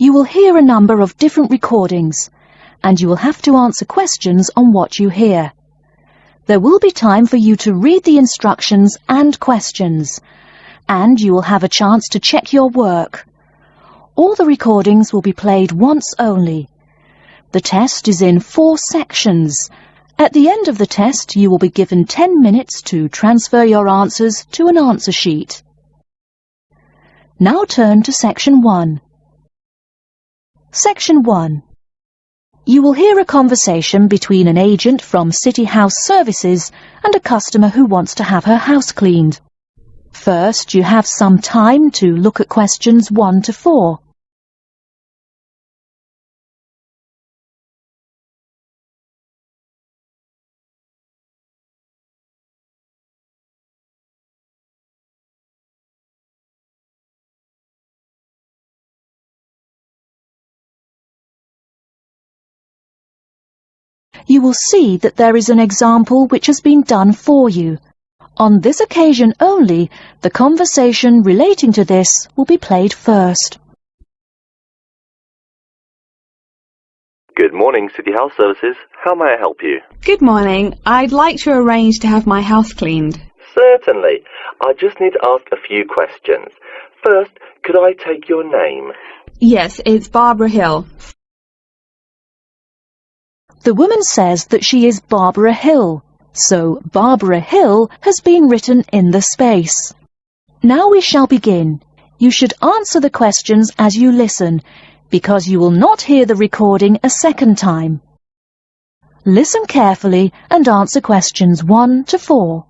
You will hear a number of different recordings, and you will have to answer questions on what you hear. There will be time for you to read the instructions and questions, and you will have a chance to check your work. All the recordings will be played once only. The test is in 4 sections. At the end of the test, you will be given 10 minutes to transfer your answers to an answer sheet. Now turn to Section 1. Section 1. You will hear a conversation between an agent from City House Services and a customer who wants to have her house cleaned. First, you have some time to look at questions 1 to 4. You will see that there is an example which has been done for you. On this occasion only, the conversation relating to this will be played first. Good morning, City House Services. How may I help you? Good morning. I'd like to arrange to have my house cleaned. Certainly. I just need to ask a few questions. First, could I take your name? Yes, it's Barbara Hill. The woman says that she is Barbara Hill, so Barbara Hill has been written in the space. Now we shall begin. You should answer the questions as you listen, because you will not hear the recording a second time. Listen carefully and answer questions 1 to 4.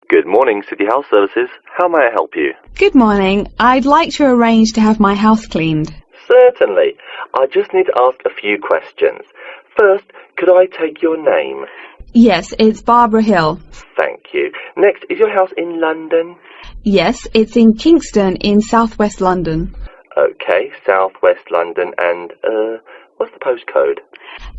Good morning, City House Services. How may I help you? Good morning. I'd like to arrange to have my house cleaned. Certainly. I just need to ask a few questions. First, could I take your name? Yes, it's Barbara Hill. Thank you. Next, is your house in London? Yes, it's in Kingston in southwest London. Okay, southwest London, and, what's the postcode?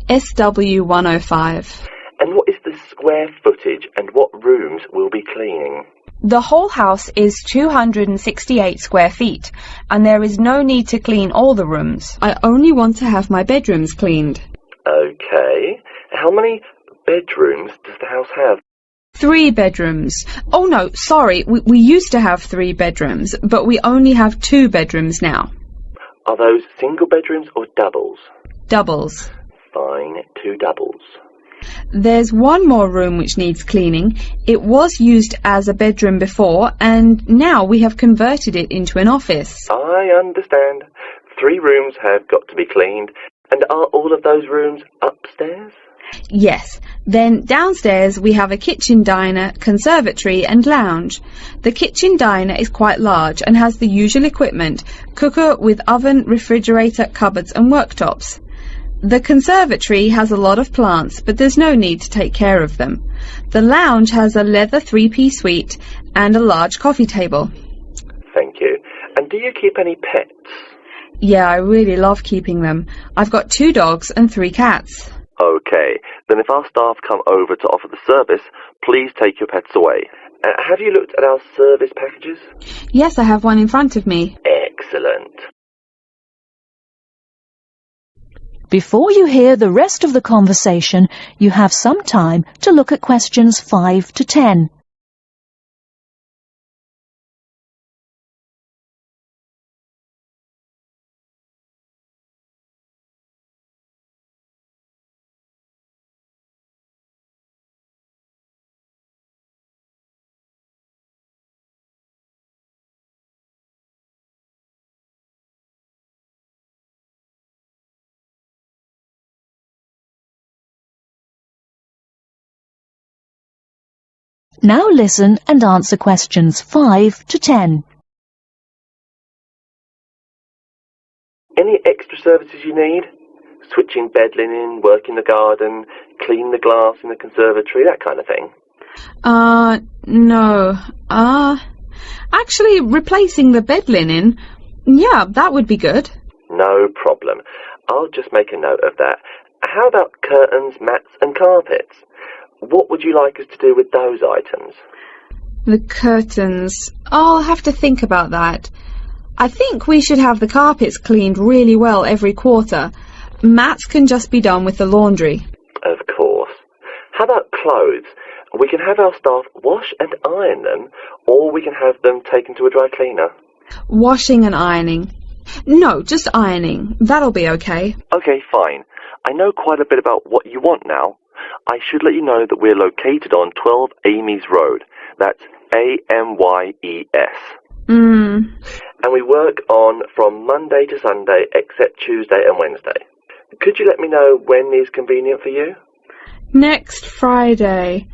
SW105. And what is the square footage and what rooms will be cleaning? The whole house is 268 square feet, and there is no need to clean all the rooms. I only want to have my bedrooms cleaned. Okay. How many bedrooms does the house have? 3 bedrooms. Oh no, sorry, we used to have 3 bedrooms, but we only have 2 bedrooms now. Are those single bedrooms or doubles? Doubles. Fine, 2 doubles. There's one more room which needs cleaning. It was used as a bedroom before, and now we have converted it into an office. I understand. 3 rooms have got to be cleaned. And are all of those rooms upstairs? Yes. Then downstairs we have a kitchen diner, conservatory and lounge. The kitchen diner is quite large and has the usual equipment: cooker with oven, refrigerator, cupboards and worktops. The conservatory has a lot of plants, but there's no need to take care of them. The lounge has a leather 3-piece suite and a large coffee table. Thank you. And do you keep any pets? Yeah, I really love keeping them. I've got 2 dogs and 3 cats. Okay, then if our staff come over to offer the service, please take your pets away. Have you looked at our service packages? Yes, I have one in front of me. Excellent. Before you hear the rest of the conversation, you have some time to look at questions 5 to 10. Now listen and answer questions 5 to 10. Any extra services you need? Switching bed linen, work in the garden, clean the glass in the conservatory, that kind of thing? No. Actually, replacing the bed linen, yeah, that would be good. No problem. I'll just make a note of that. How about curtains, mats and carpets? What would you like us to do with those items? The curtains. I'll have to think about that. I think we should have the carpets cleaned really well every quarter. Mats can just be done with the laundry. Of course. How about clothes? We can have our staff wash and iron them, or we can have them taken to a dry cleaner. Washing and ironing. No, just ironing. That'll be okay. Okay, fine. I know quite a bit about what you want now. I should let you know that we're located on 12 Amy's Road. That's A-M-Y-E-S. And we work on from Monday to Sunday except Tuesday and Wednesday. Could you let me know when is convenient for you? Next Friday.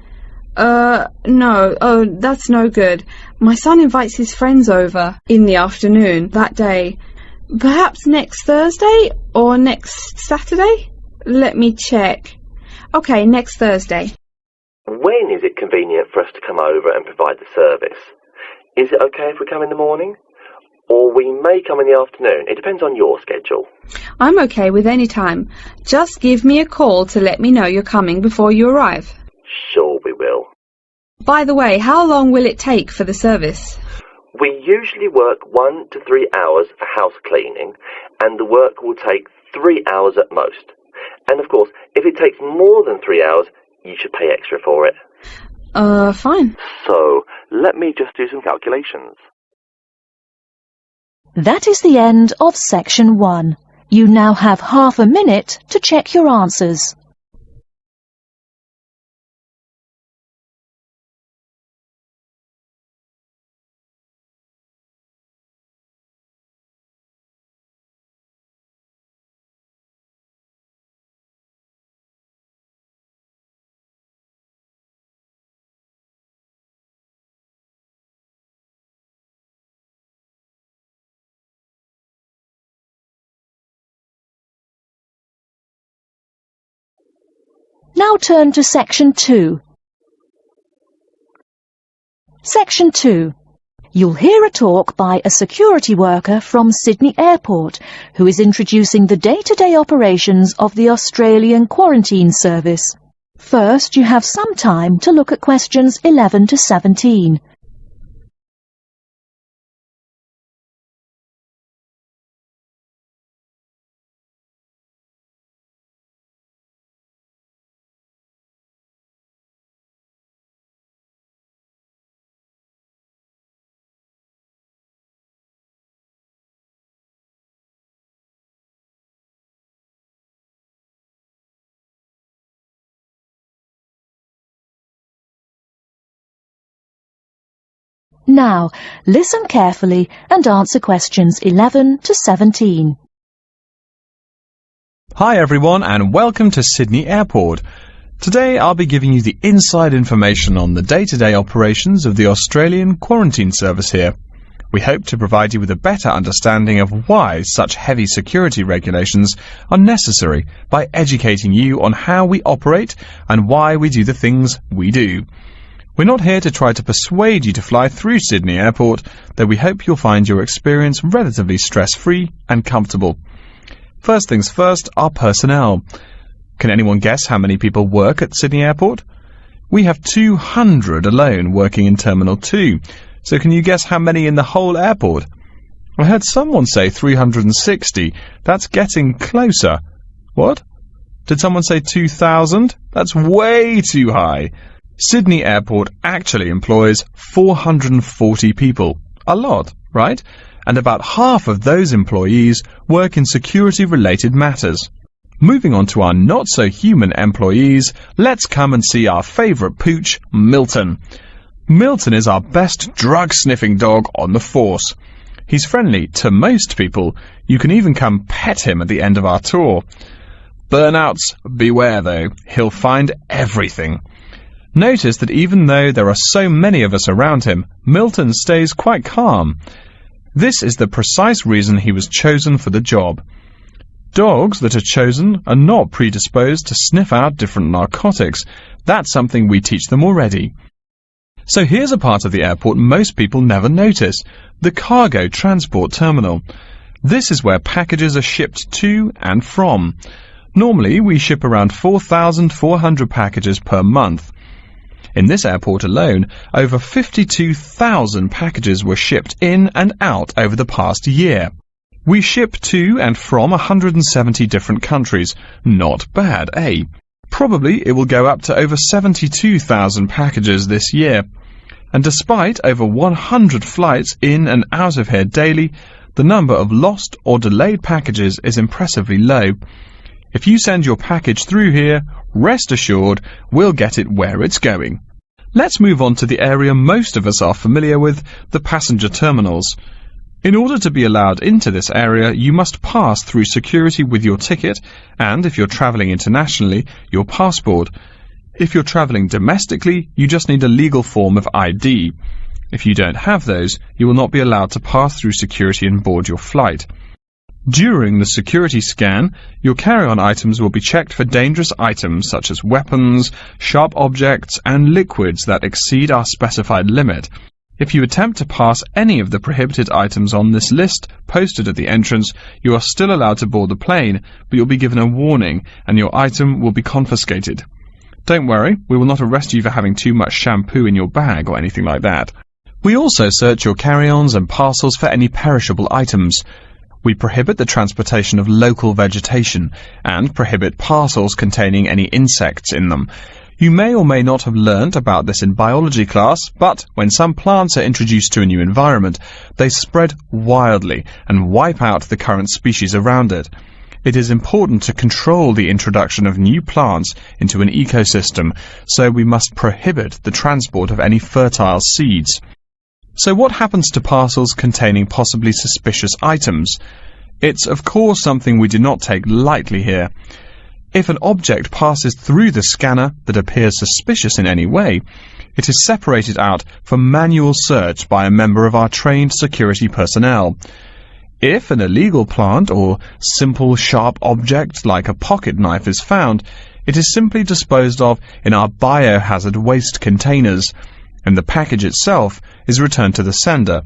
No. Oh, that's no good. My son invites his friends over in the afternoon that day. Perhaps next Thursday or next Saturday? Let me check. Okay, next Thursday. When is it convenient for us to come over and provide the service? Is it okay if we come in the morning? Or we may come in the afternoon. It depends on your schedule. I'm okay with any time. Just give me a call to let me know you're coming before you arrive. Sure we will. By the way, how long will it take for the service? We usually work 1 to 3 hours for house cleaning, and the work will take 3 hours at most. And of course, if it takes more than 3 hours, you should pay extra for it. Fine. So, let me just do some calculations. That is the end of section 1. You now have half a minute to check your answers. Now turn to Section 2. Section 2. You'll hear a talk by a security worker from Sydney Airport who is introducing the day-to-day operations of the Australian Quarantine Service. First, you have some time to look at questions 11 to 17. Now, listen carefully and answer questions 11 to 17. Hi everyone and welcome to Sydney Airport. Today I'll be giving you the inside information on the day-to-day operations of the Australian Quarantine Service here. We hope to provide you with a better understanding of why such heavy security regulations are necessary by educating you on how we operate and why we do the things we do. We're not here to try to persuade you to fly through Sydney Airport, though we hope you'll find your experience relatively stress-free and comfortable. First things first, our personnel. Can anyone guess how many people work at Sydney Airport? We have 200 alone working in Terminal 2, so can you guess how many in the whole airport? I heard someone say 360. That's getting closer. What? Did someone say 2,000? That's way too high. Sydney Airport actually employs 440 people. A lot, right? And about half of those employees work in security-related matters. Moving on to our not-so-human employees, let's come and see our favourite pooch, Milton. Milton is our best drug-sniffing dog on the force. He's friendly to most people. You can even come pet him at the end of our tour. Burnouts, beware though. He'll find everything. Notice that even though there are so many of us around him, Milton stays quite calm. This is the precise reason he was chosen for the job. Dogs that are chosen are not predisposed to sniff out different narcotics. That's something we teach them already. So here's a part of the airport most people never notice, the cargo transport terminal. This is where packages are shipped to and from. Normally we ship around 4,400 packages per month. In this airport alone, over 52,000 packages were shipped in and out over the past year. We ship to and from 170 different countries. Not bad, eh? Probably it will go up to over 72,000 packages this year. And despite over 100 flights in and out of here daily, the number of lost or delayed packages is impressively low. If you send your package through here, rest assured we'll get it where it's going. Let's move on to the area most of us are familiar with, the passenger terminals. In order to be allowed into this area, you must pass through security with your ticket and, if you're travelling internationally, your passport. If you're travelling domestically, you just need a legal form of ID. If you don't have those, you will not be allowed to pass through security and board your flight. During the security scan, your carry-on items will be checked for dangerous items such as weapons, sharp objects, and liquids that exceed our specified limit. If you attempt to pass any of the prohibited items on this list posted at the entrance, you are still allowed to board the plane, but you'll be given a warning and your item will be confiscated. Don't worry, we will not arrest you for having too much shampoo in your bag or anything like that. We also search your carry-ons and parcels for any perishable items. We prohibit the transportation of local vegetation and prohibit parcels containing any insects in them. You may or may not have learnt about this in biology class, but when some plants are introduced to a new environment, they spread wildly and wipe out the current species around it. It is important to control the introduction of new plants into an ecosystem, so we must prohibit the transport of any fertile seeds. So what happens to parcels containing possibly suspicious items? It's of course something we do not take lightly here. If an object passes through the scanner that appears suspicious in any way, it is separated out for manual search by a member of our trained security personnel. If an illegal plant or simple sharp object like a pocket knife is found, it is simply disposed of in our biohazard waste containers, and the package itself is returned to the sender,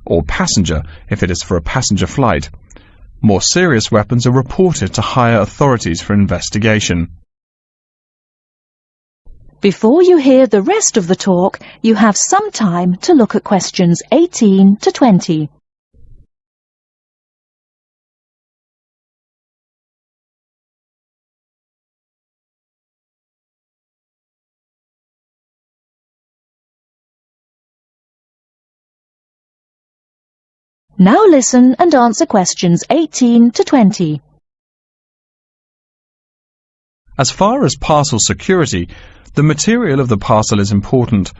or passenger if it is for a passenger flight. More serious weapons are reported to higher authorities for investigation. Before you hear the rest of the talk, you have some time to look at questions 18 to 20. Now listen and answer questions 18 to 20. As far as parcel security, the material of the parcel is important.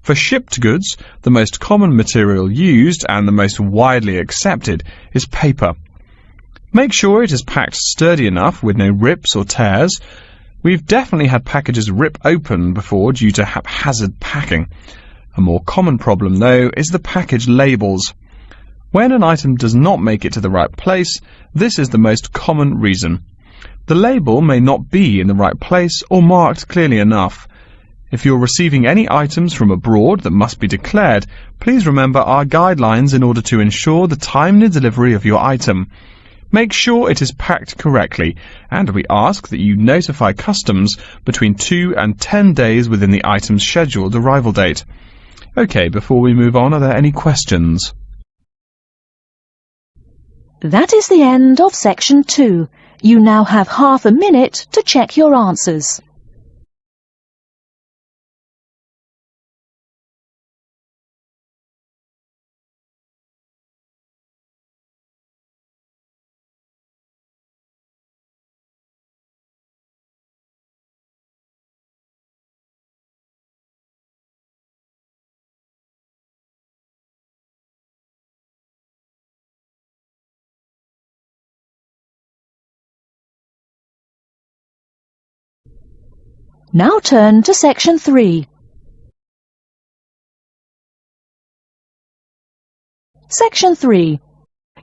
For shipped goods, the most common material used and the most widely accepted is paper. Make sure it is packed sturdy enough with no rips or tears. We've definitely had packages rip open before due to haphazard packing. A more common problem, though, is the package labels. When an item does not make it to the right place, this is the most common reason. The label may not be in the right place or marked clearly enough. If you're receiving any items from abroad that must be declared, please remember our guidelines in order to ensure the timely delivery of your item. Make sure it is packed correctly, and we ask that you notify customs between 2 and 10 days within the item's scheduled arrival date. OK, before we move on, are there any questions? That is the end of section 2. You now have half a minute to check your answers. Now turn to section 3. Section 3.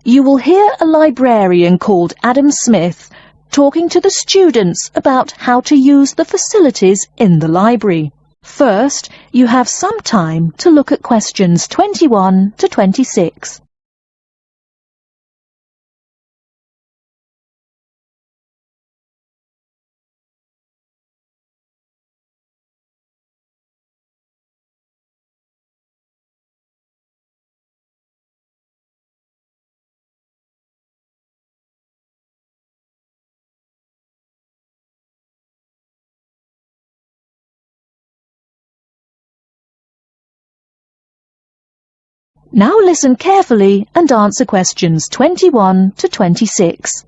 You will hear a librarian called Adam Smith talking to the students about how to use the facilities in the library. First, you have some time to look at questions 21 to 26. Now listen carefully and answer questions 21 to 26.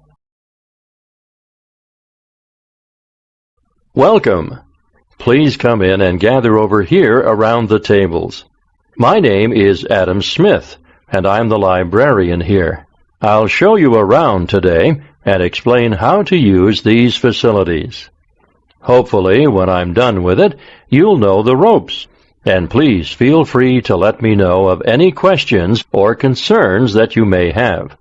Welcome. Please come in and gather over here around the tables. My name is Adam Smith, and I'm the librarian here. I'll show you around today and explain how to use these facilities. Hopefully, when I'm done with it, you'll know the ropes. And please feel free to let me know of any questions or concerns that you may have.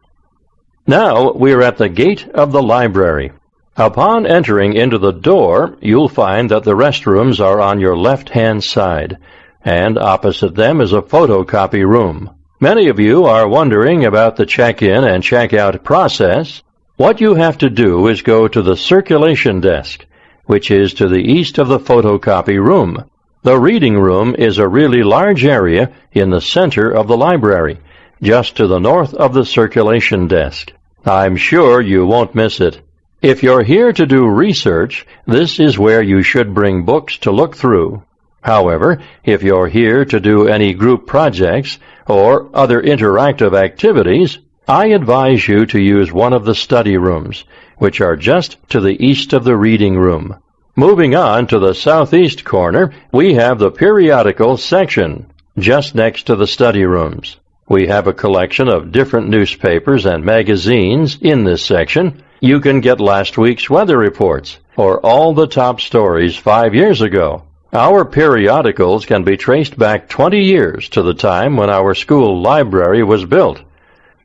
Now we're at the gate of the library. Upon entering into the door, you'll find that the restrooms are on your left-hand side, and opposite them is a photocopy room. Many of you are wondering about the check-in and check-out process. What you have to do is go to the circulation desk, which is to the east of the photocopy room. The reading room is a really large area in the center of the library, just to the north of the circulation desk. I'm sure you won't miss it. If you're here to do research, this is where you should bring books to look through. However, if you're here to do any group projects or other interactive activities, I advise you to use one of the study rooms, which are just to the east of the reading room. Moving on to the southeast corner, we have the periodical section, just next to the study rooms. We have a collection of different newspapers and magazines in this section. You can get last week's weather reports, or all the top stories 5 years ago. Our periodicals can be traced back 20 years to the time when our school library was built.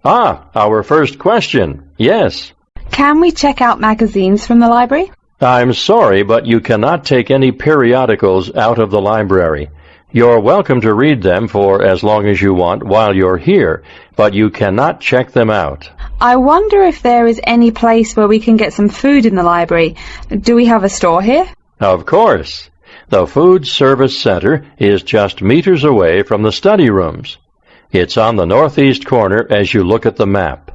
Our first question. Yes. Can we check out magazines from the library? I'm sorry, but you cannot take any periodicals out of the library. You're welcome to read them for as long as you want while you're here, but you cannot check them out. I wonder if there is any place where we can get some food in the library. Do we have a store here? Of course. The Food Service Center is just meters away from the study rooms. It's on the northeast corner as you look at the map.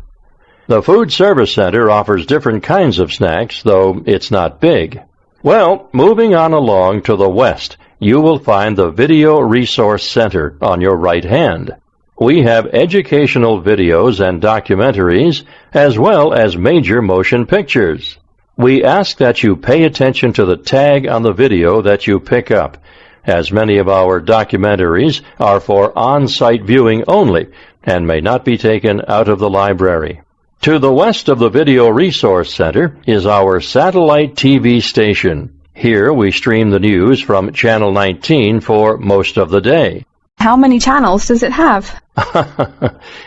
The Food Service Center offers different kinds of snacks, though it's not big. Well, moving on along to the west, you will find the Video Resource Center on your right hand. We have educational videos and documentaries, as well as major motion pictures. We ask that you pay attention to the tag on the video that you pick up, as many of our documentaries are for on-site viewing only and may not be taken out of the library. To the west of the Video Resource Center is our satellite TV station. Here we stream the news from Channel 19 for most of the day. How many channels does it have?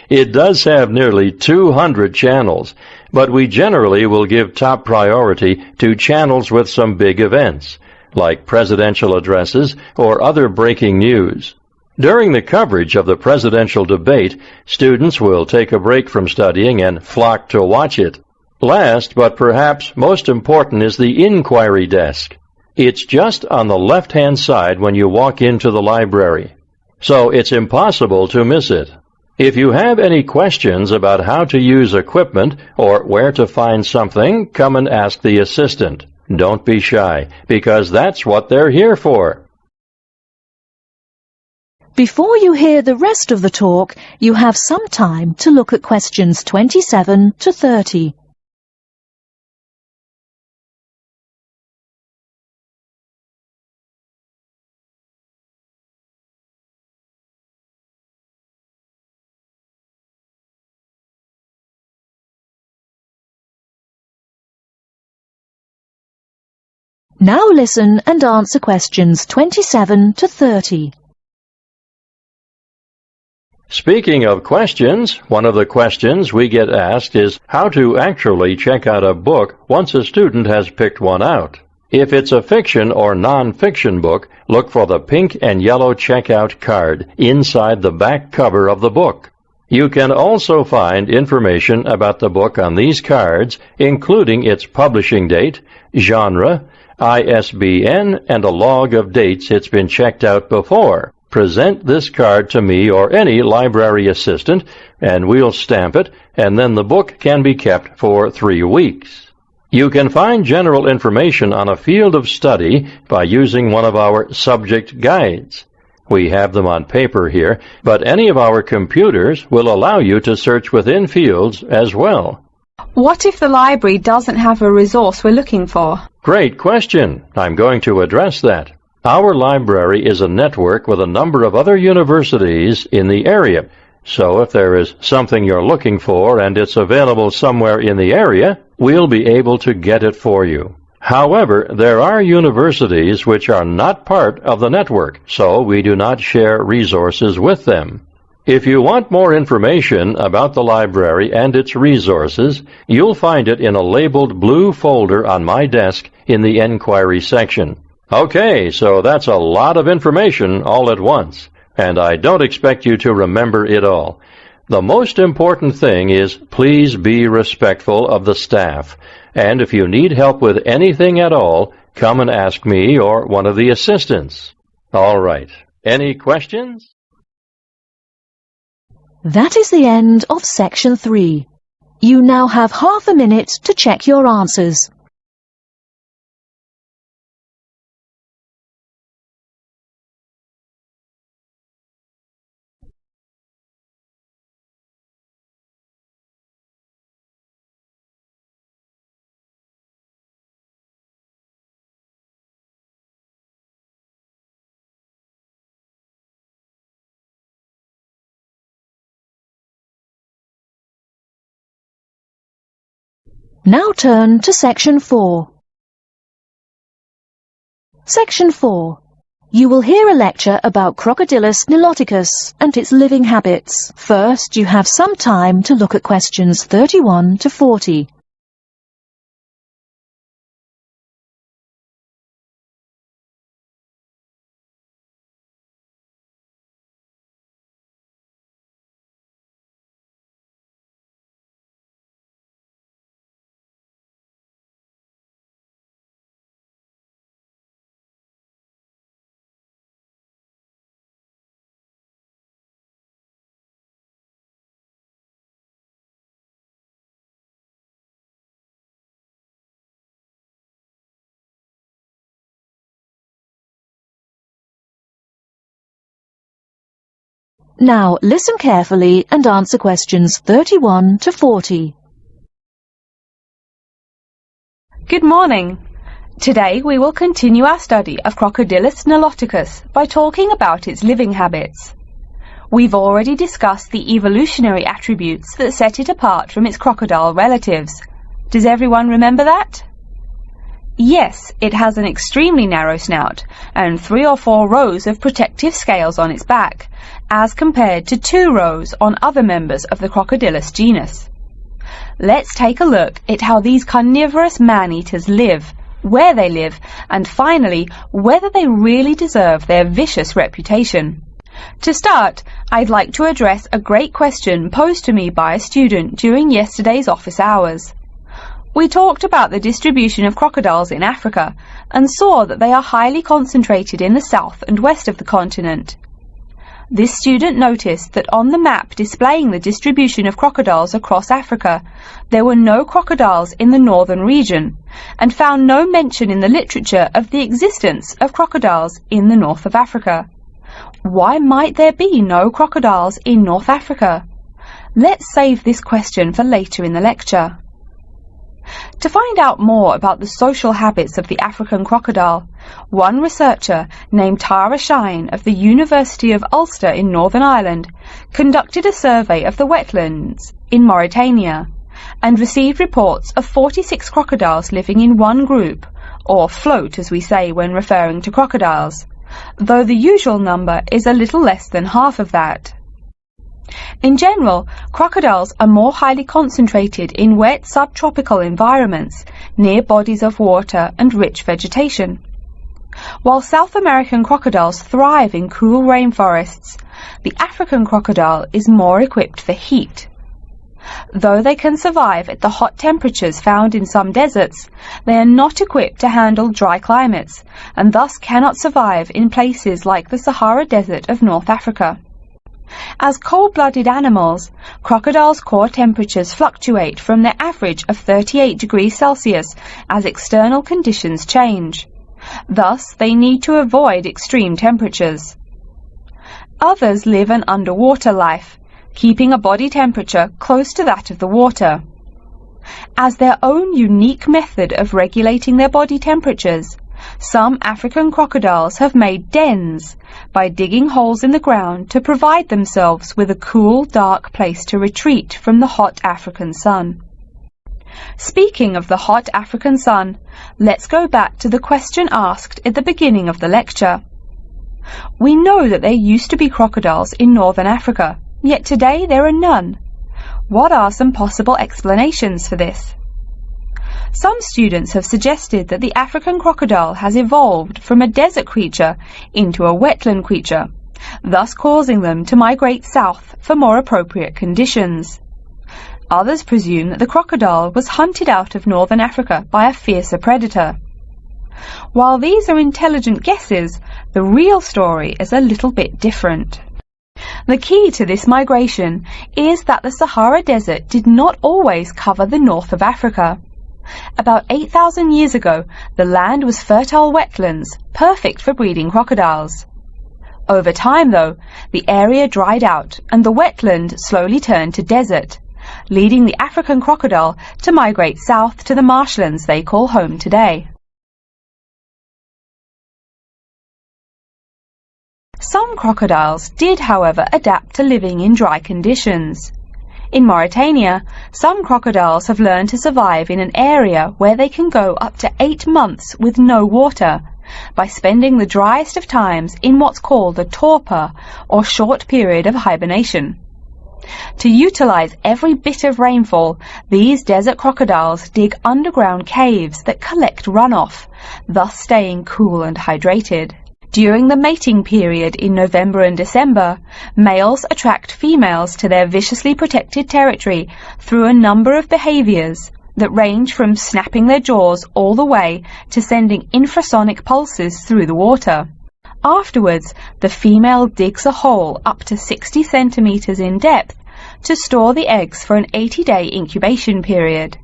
It does have nearly 200 channels, but we generally will give top priority to channels with some big events, like presidential addresses or other breaking news. During the coverage of the presidential debate, students will take a break from studying and flock to watch it. Last, but perhaps most important, is the inquiry desk. It's just on the left-hand side when you walk into the library, so it's impossible to miss it. If you have any questions about how to use equipment or where to find something, come and ask the assistant. Don't be shy, because that's what they're here for. Before you hear the rest of the talk, you have some time to look at questions 27 to 30. Now listen and answer questions 27 to 30. Speaking of questions, one of the questions we get asked is how to actually check out a book once a student has picked one out. If it's a fiction or non-fiction book, look for the pink and yellow checkout card inside the back cover of the book. You can also find information about the book on these cards, including its publishing date, genre, ISBN, and a log of dates it's been checked out before. Present this card to me or any library assistant, and we'll stamp it, and then the book can be kept for 3 weeks. You can find general information on a field of study by using one of our subject guides. We have them on paper here, but any of our computers will allow you to search within fields as well. What if the library doesn't have a resource we're looking for? Great question. I'm going to address that. Our library is a network with a number of other universities in the area. So if there is something you're looking for and it's available somewhere in the area, we'll be able to get it for you. However, there are universities which are not part of the network, so we do not share resources with them. If you want more information about the library and its resources, you'll find it in a labeled blue folder on my desk in the Enquiry section. Okay, so that's a lot of information all at once, and I don't expect you to remember it all. The most important thing is please be respectful of the staff, and if you need help with anything at all, come and ask me or one of the assistants. All right, any questions? That is the end of Section 3. You now have half a minute to check your answers. Now turn to Section 4. Section 4. You will hear a lecture about Crocodylus niloticus and its living habits. First, you have some time to look at questions 31 to 40. Now listen carefully and answer questions 31 to 40. Good morning. Today we will continue our study of Crocodylus niloticus by talking about its living habits. We've already discussed the evolutionary attributes that set it apart from its crocodile relatives. Does everyone remember that? Yes, it has an extremely narrow snout and 3 or 4 rows of protective scales on its back, as compared to 2 rows on other members of the Crocodylus genus. Let's take a look at how these carnivorous man-eaters live, where they live, and finally, whether they really deserve their vicious reputation. To start, I'd like to address a great question posed to me by a student during yesterday's office hours. We talked about the distribution of crocodiles in Africa and saw that they are highly concentrated in the south and west of the continent. This student noticed that on the map displaying the distribution of crocodiles across Africa, there were no crocodiles in the northern region, and found no mention in the literature of the existence of crocodiles in the north of Africa. Why might there be no crocodiles in North Africa? Let's save this question for later in the lecture. To find out more about the social habits of the African crocodile, one researcher named Tara Shine of the University of Ulster in Northern Ireland conducted a survey of the wetlands in Mauritania and received reports of 46 crocodiles living in one group, or float as we say when referring to crocodiles, though the usual number is a little less than half of that. In general, crocodiles are more highly concentrated in wet subtropical environments, near bodies of water and rich vegetation. While South American crocodiles thrive in cool rainforests, the African crocodile is more equipped for heat. Though they can survive at the hot temperatures found in some deserts, they are not equipped to handle dry climates, and thus cannot survive in places like the Sahara Desert of North Africa. As cold-blooded animals, crocodiles' core temperatures fluctuate from their average of 38 degrees Celsius as external conditions change. Thus, they need to avoid extreme temperatures. Others live an underwater life, keeping a body temperature close to that of the water. As their own unique method of regulating their body temperatures, some African crocodiles have made dens by digging holes in the ground to provide themselves with a cool, dark place to retreat from the hot African sun. Speaking of the hot African sun, let's go back to the question asked at the beginning of the lecture. We know that there used to be crocodiles in northern Africa, yet today there are none. What are some possible explanations for this? Some students have suggested that the African crocodile has evolved from a desert creature into a wetland creature, thus causing them to migrate south for more appropriate conditions. Others presume that the crocodile was hunted out of northern Africa by a fiercer predator. While these are intelligent guesses, the real story is a little bit different. The key to this migration is that the Sahara Desert did not always cover the north of Africa. About 8,000 years ago, the land was fertile wetlands, perfect for breeding crocodiles. Over time, though, the area dried out and the wetland slowly turned to desert, leading the African crocodile to migrate south to the marshlands they call home today. Some crocodiles did, however, adapt to living in dry conditions. In Mauritania, some crocodiles have learned to survive in an area where they can go up to 8 months with no water, by spending the driest of times in what's called a torpor, or short period of hibernation. To utilize every bit of rainfall, these desert crocodiles dig underground caves that collect runoff, thus staying cool and hydrated. During the mating period in November and December, males attract females to their viciously protected territory through a number of behaviors that range from snapping their jaws all the way to sending infrasonic pulses through the water. Afterwards, the female digs a hole up to 60 centimeters in depth to store the eggs for an 80-day incubation period.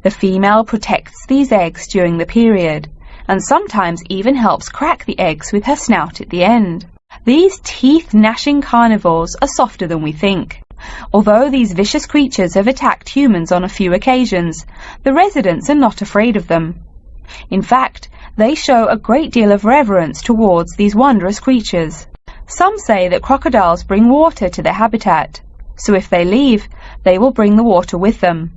The female protects these eggs during the period, and sometimes even helps crack the eggs with her snout at the end. These teeth-gnashing carnivores are softer than we think. Although these vicious creatures have attacked humans on a few occasions, the residents are not afraid of them. In fact, they show a great deal of reverence towards these wondrous creatures. Some say that crocodiles bring water to their habitat, so if they leave, they will bring the water with them.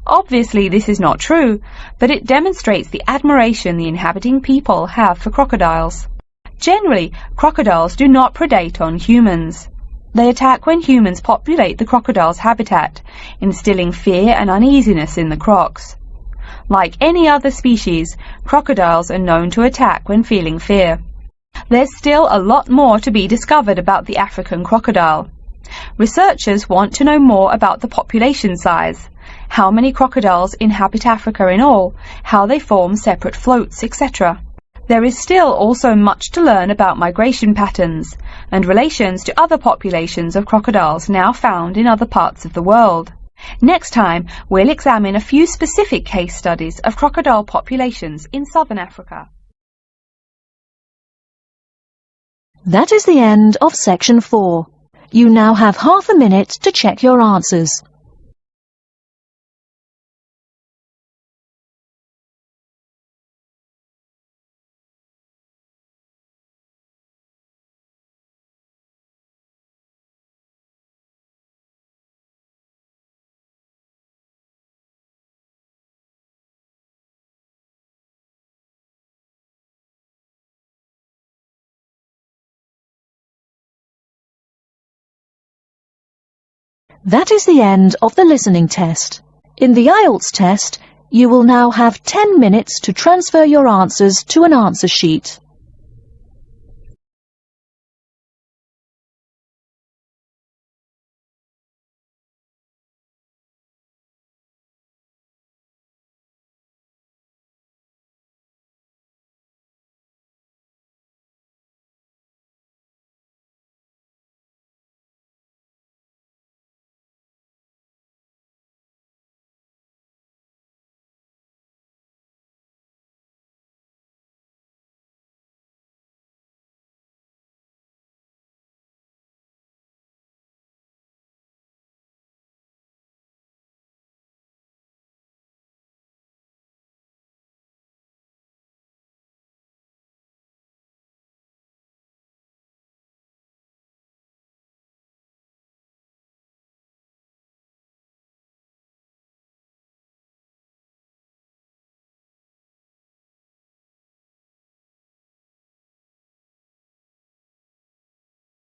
Obviously, this is not true, but it demonstrates the admiration the inhabiting people have for crocodiles. Generally, crocodiles do not predate on humans. They attack when humans populate the crocodile's habitat, instilling fear and uneasiness in the crocs. Like any other species, crocodiles are known to attack when feeling fear. There's still a lot more to be discovered about the African crocodile. Researchers want to know more about the population size, how many crocodiles inhabit Africa in all, how they form separate floats, etc. There is still also much to learn about migration patterns and relations to other populations of crocodiles now found in other parts of the world. Next time, we'll examine a few specific case studies of crocodile populations in southern Africa. That is the end of section 4. You now have half a minute to check your answers. That is the end of the listening test. In the IELTS test, you will now have 10 minutes to transfer your answers to an answer sheet.